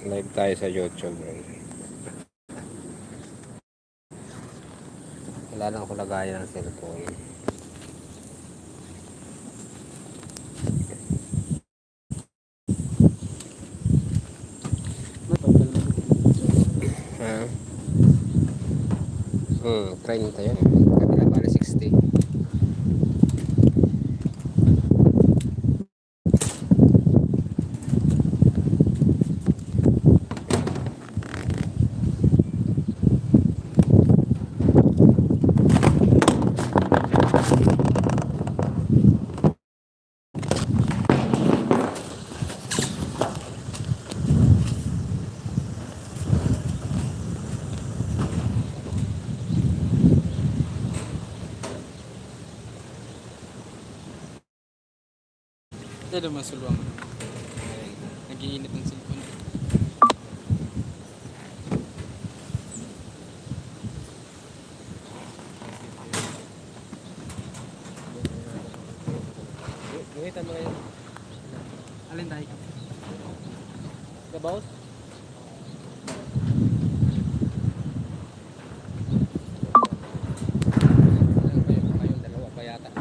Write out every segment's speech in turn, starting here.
Live tayo sa YouTube. Wala lang ako lagayan ng cellphone. Ha? 30 yan. Kabila pala 60. Pero masulwang. Nag-iinit ng cellphone. Gamitan mo ngayon. Alin tayo ka? Gabaws? Kayong dalawa pa yata.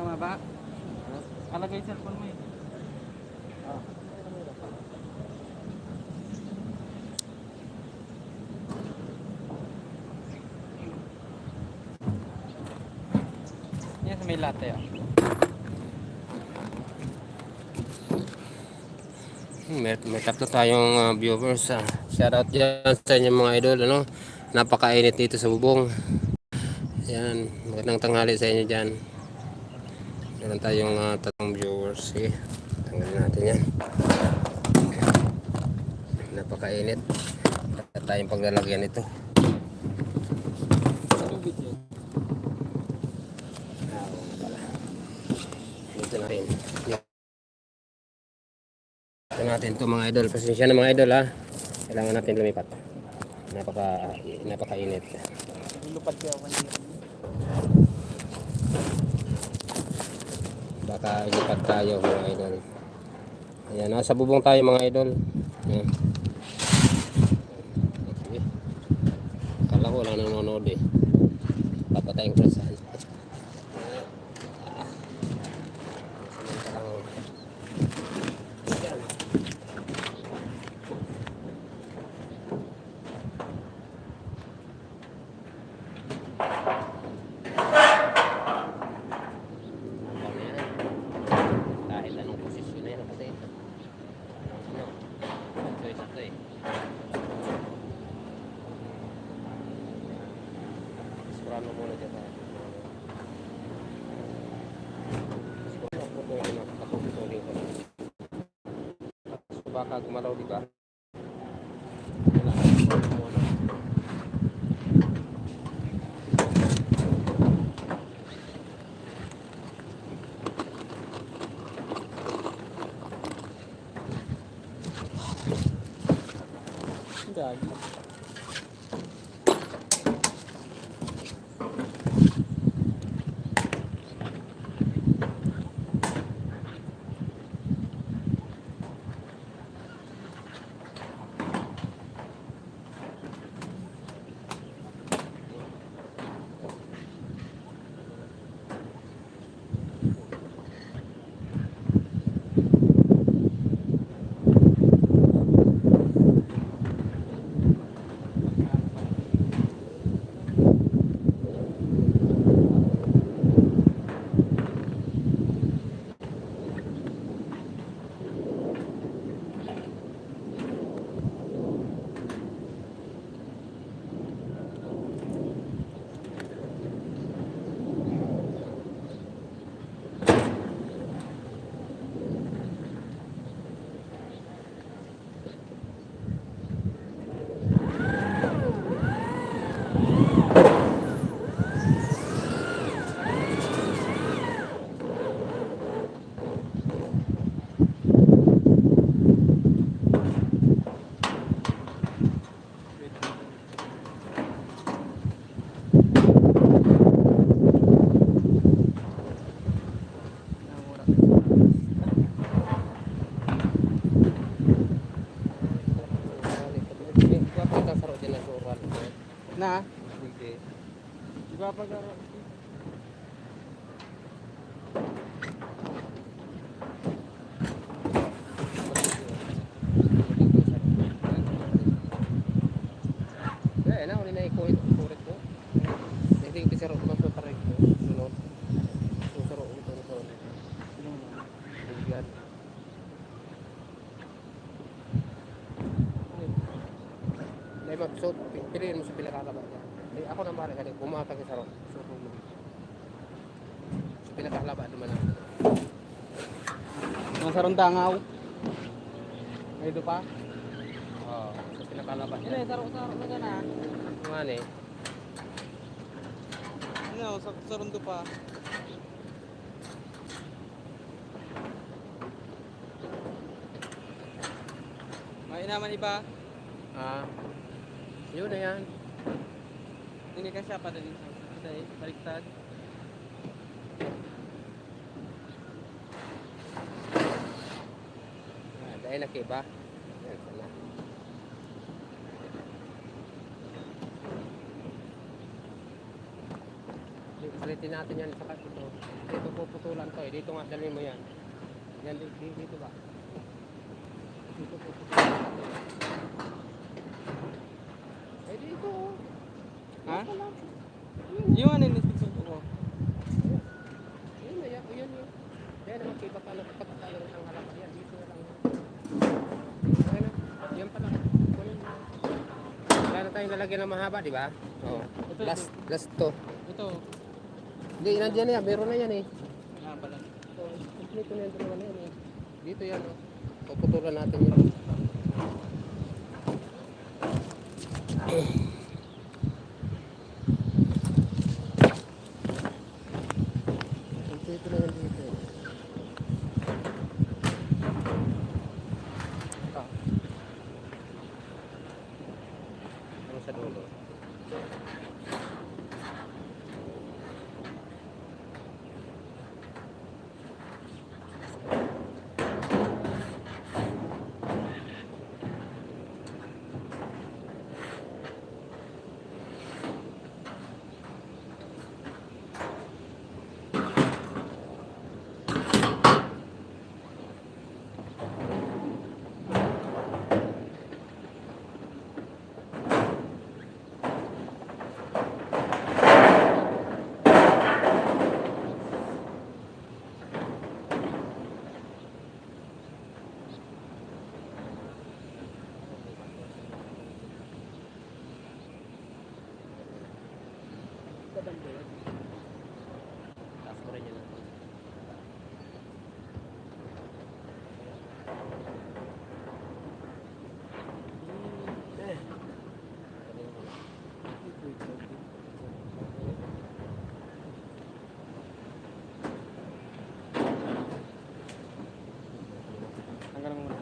Bumaba. Alagay cellphone mo eh. Yan sa may latte ah. May tatlo tayong viewers. Shoutout dyan sa inyo mga idol. Ano? Napakainit dito sa bubong. Yan. Magandang tanghali sa inyo dyan. Meron tayong tatlong viewers. Sige. Tanggalin natin yan. Napakainit. At tayong paglalagyan ito. Tubig yan. Dito na rin. Ito natin ito mga idol. Pasensya na mga idol ha. Kailangan natin lumipat. Napakainit. Lupad siya ako kanina. Baka ilipat tayo mga idol. Ayan, nasa bubong tayo mga idol. Ayan. Okay. Akala ko lang nanonood eh. Papatayin ko saan. Kahit anong posisyon na yan kasi sakto eh. Surahan mo muna dyan sa surahan mo muna dyan nakapagpatuloy ko. So baka gumalaw diba? Gagi. Na? Sige. Diba pag-aro? Eh, na uli na ikurit ko. Hindi ko siro man sa tarik ko. Sunod. Susuro ito na sunod. Bigyan. Dahil mag-suot, piliin mo sa pinakakaba niya. Eh, ako na mara ganit, bumatag sa sarong. Suot mo. Sa pinakakalaba naman ako. Nasa rondangaw. May ito pa? Oo, sa pinakakalaba niya. Hindi, taro-taro na dyan ah. Nga eh. Ano, sa rondo pa. May naman iba. Ah, yun na yan. Hindi ka siya padalin sa baliktad. Dahil nakiba. Yan, sana. Ulitin natin yan sa ito. Dito puputulan to eh. Dito nga, dalhin mo yan. Yan, dito ba? Dito puputulan to eh. Eh, dito oh. Ha? Dito lang. Yung ano yung susuko ko. Yun na yan, yun yun. Kaya naman kita pa nakapagtalo ng halaman yan. Dito na lang. Okay na. Yan pala. Kunin mo. Wala na tayong lalagyan ng mahaba, di ba? Oo. Ito, Last to. Ito. Hindi, nandiyan yan. Meron na yan eh. Ah, pala. So, complete na yan dalawa na yan eh. Dito yan oh. Puputulan natin yun. Complete na yan dito. Ito. Ano sa dulo? Taas ko rin yan. Tanggal mo muna.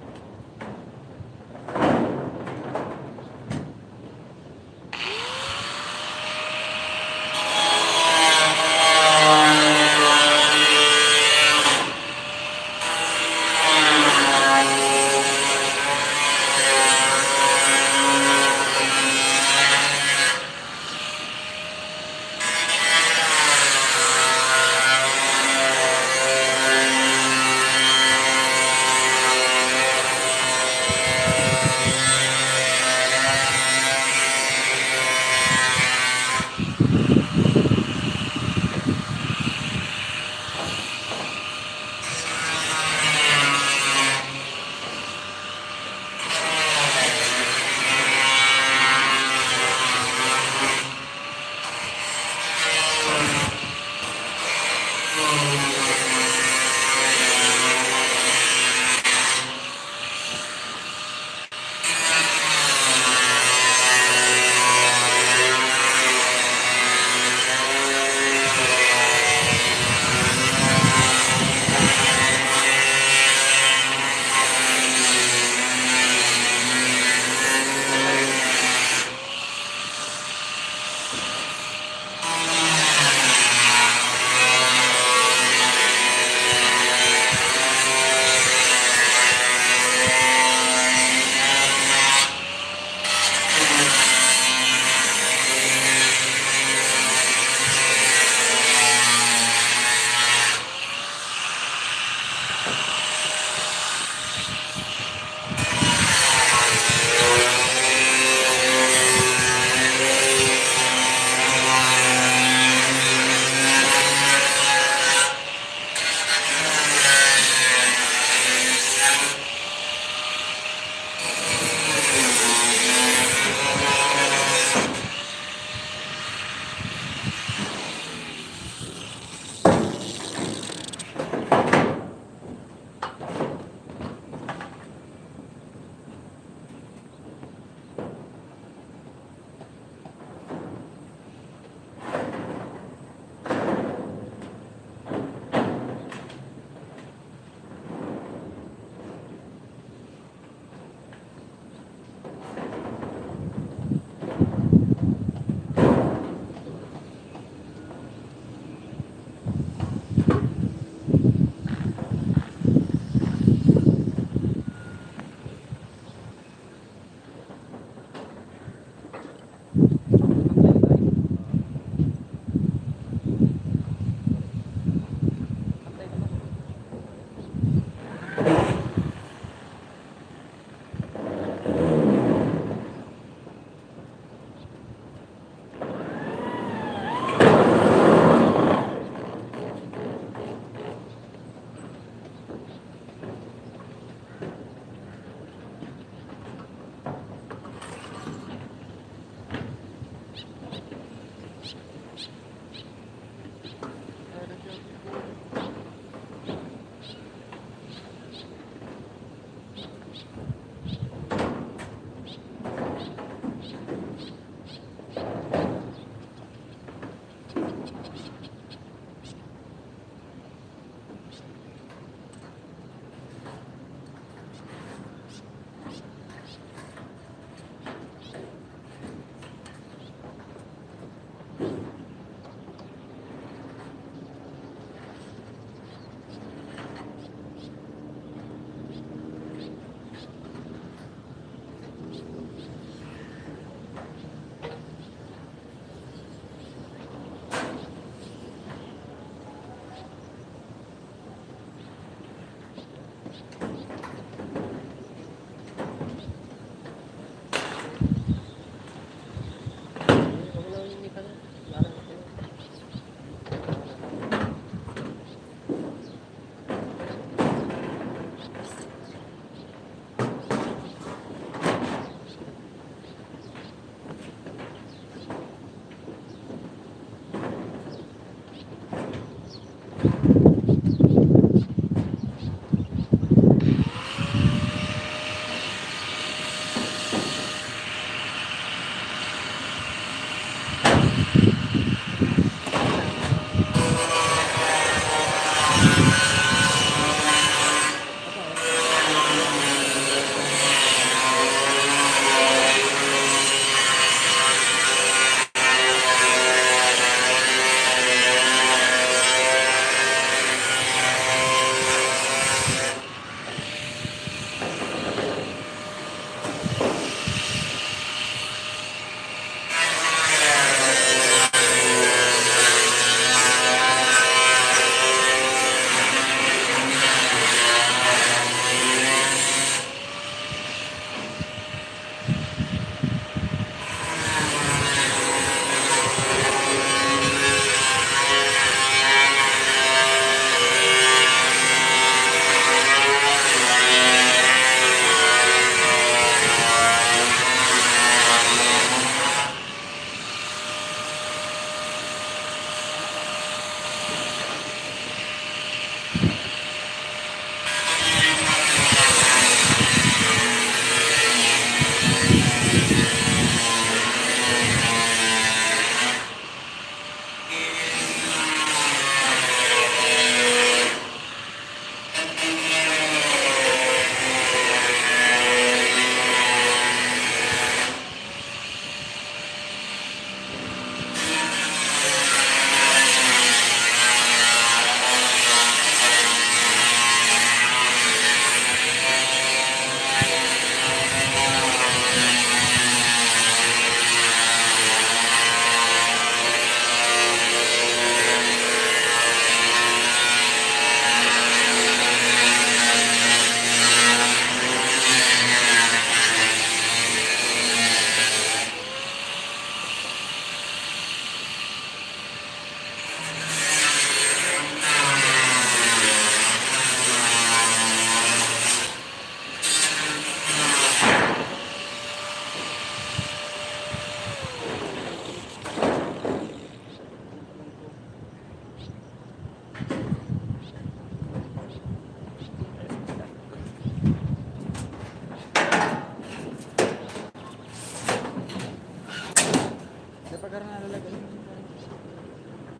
Dapat karena ada lagi.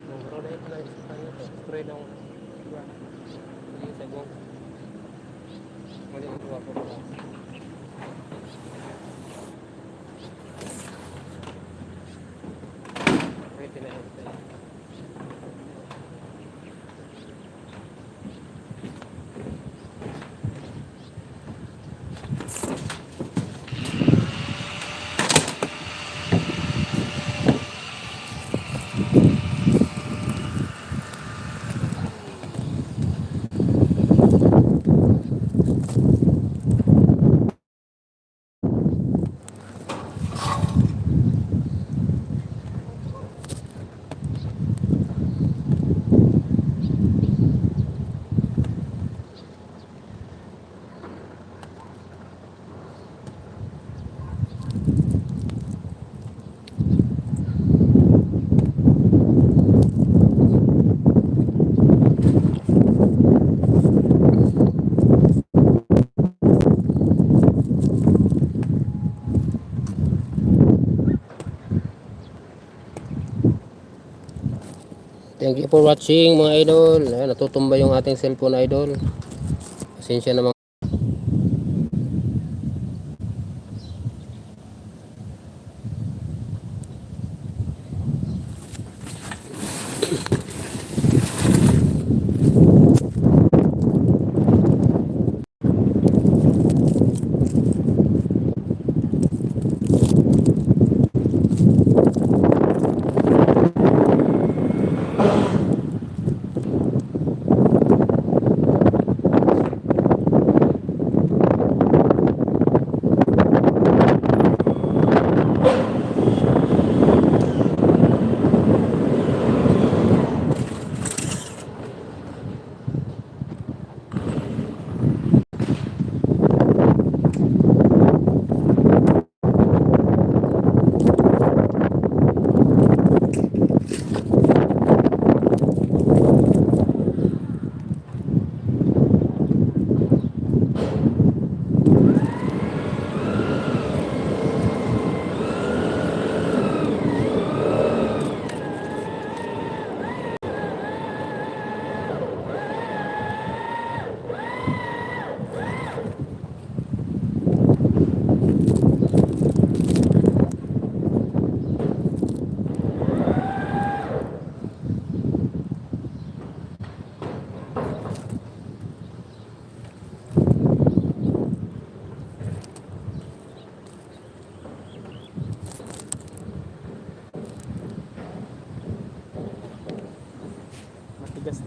Nung na ito lang sa tayo to. Spray lang. Dua. Hindi sa gong. Mali ang tuwa ko pala. Pwede na ito. Thank you for watching mga idol. Ayan, natutumba yung ating cellphone idol. Pasensya na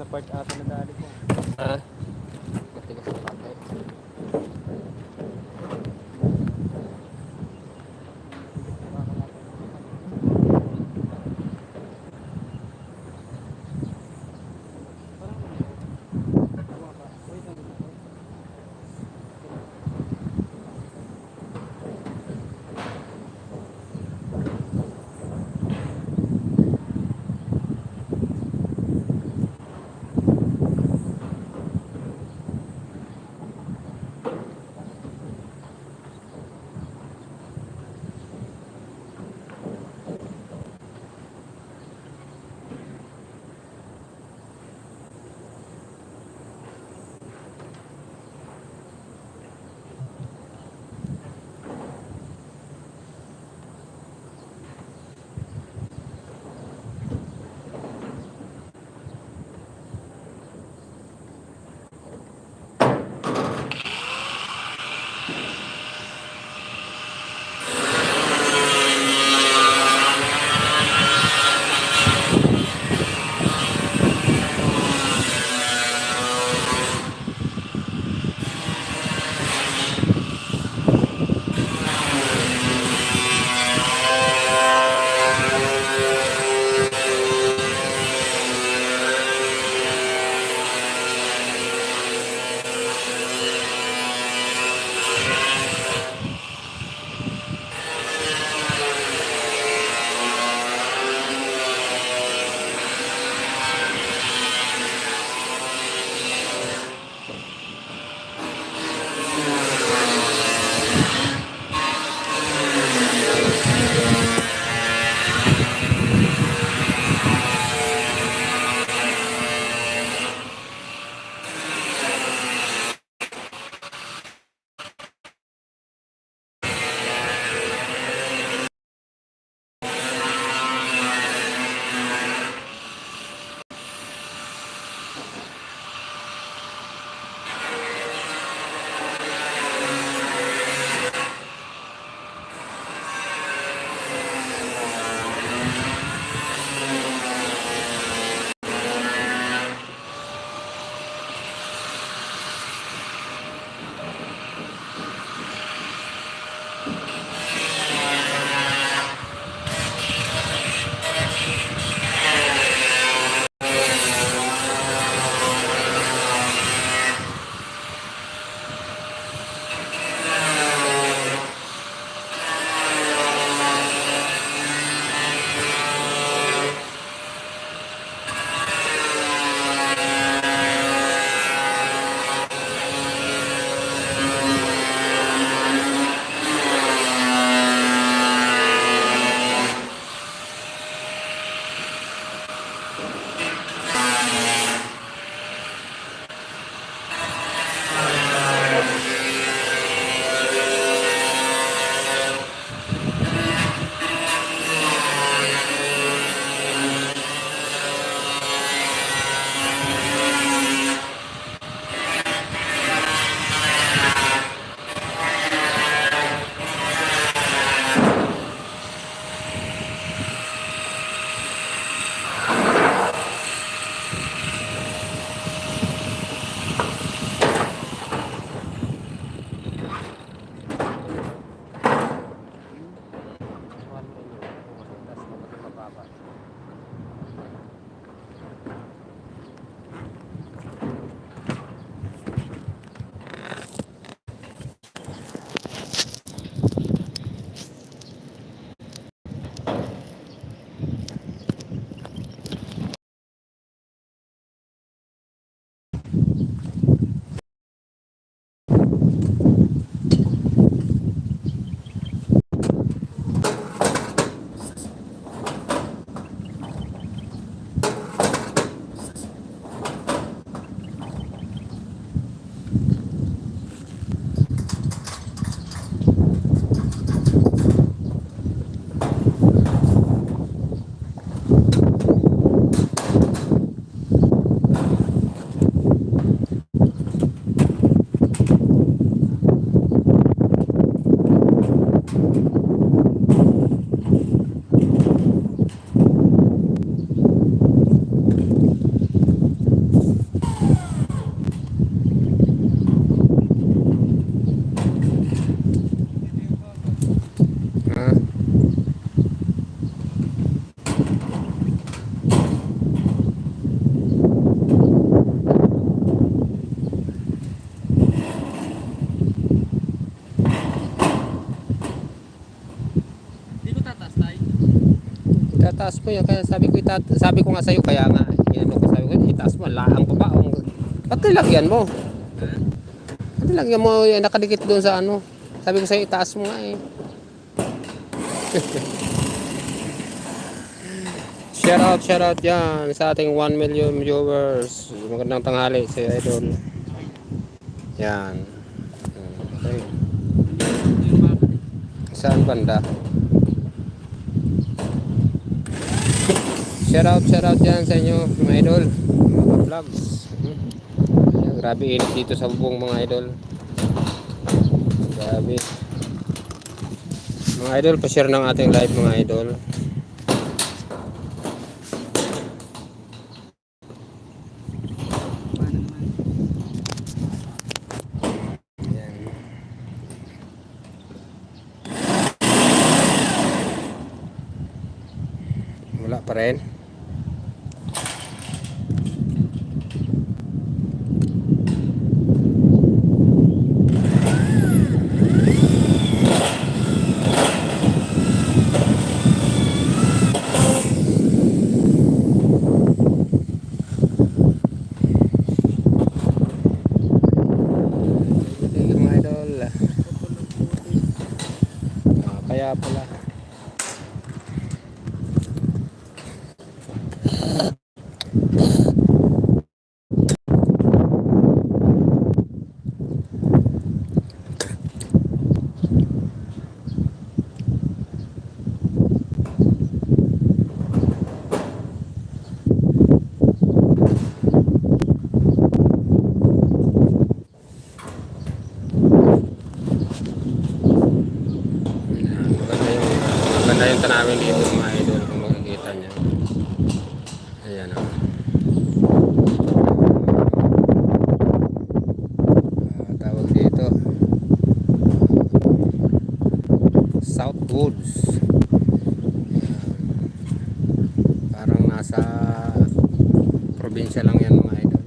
part ata na dali ko. Ha? Matigas na patay. itaas mo yan. Kaya sabi ko nga sa'yo, kaya nga, yan ko sabi ko, itaas mo, laang pa ba? Ba't nilagyan mo? Ha? Ba't nilagyan mo, nakadikit doon sa ano? Sabi ko sa'yo, itaas mo nga eh. Shout out yan sa ating 1 million viewers. Magandang tanghali sa idol. Yan. Okay. Saan banda? Shout out yan sa inyo mga idol, mga vlogs. Ayan, grabe init dito sa bubong mga idol. Grabe. Mga idol, pa-share ng ating live mga idol. Paano naman? Ayan. Wala pa rin. Sige mga idol. Kaya pala. Maganda yung tanawin dito mga idol kung makikita nyo. Ayan o. Tawag dito South Woods. Parang nasa probinsya lang yan mga idol.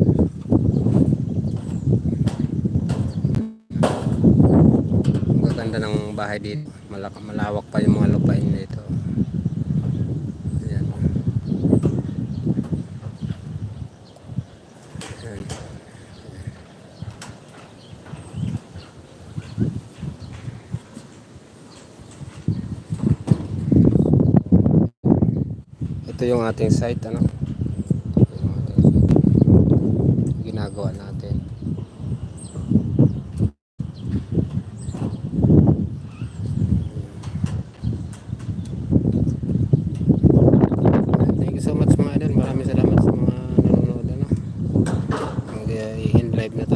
Maganda ng bahay dito. Malawak pa yung mga lupain dito. Ayan. Ayan. Ito yung ating site, ano? Ito yung ating site. Ginagawa natin. Thank you so much mga idol. Maraming salamat sa mga nanonood, ano. Mag-i-end live na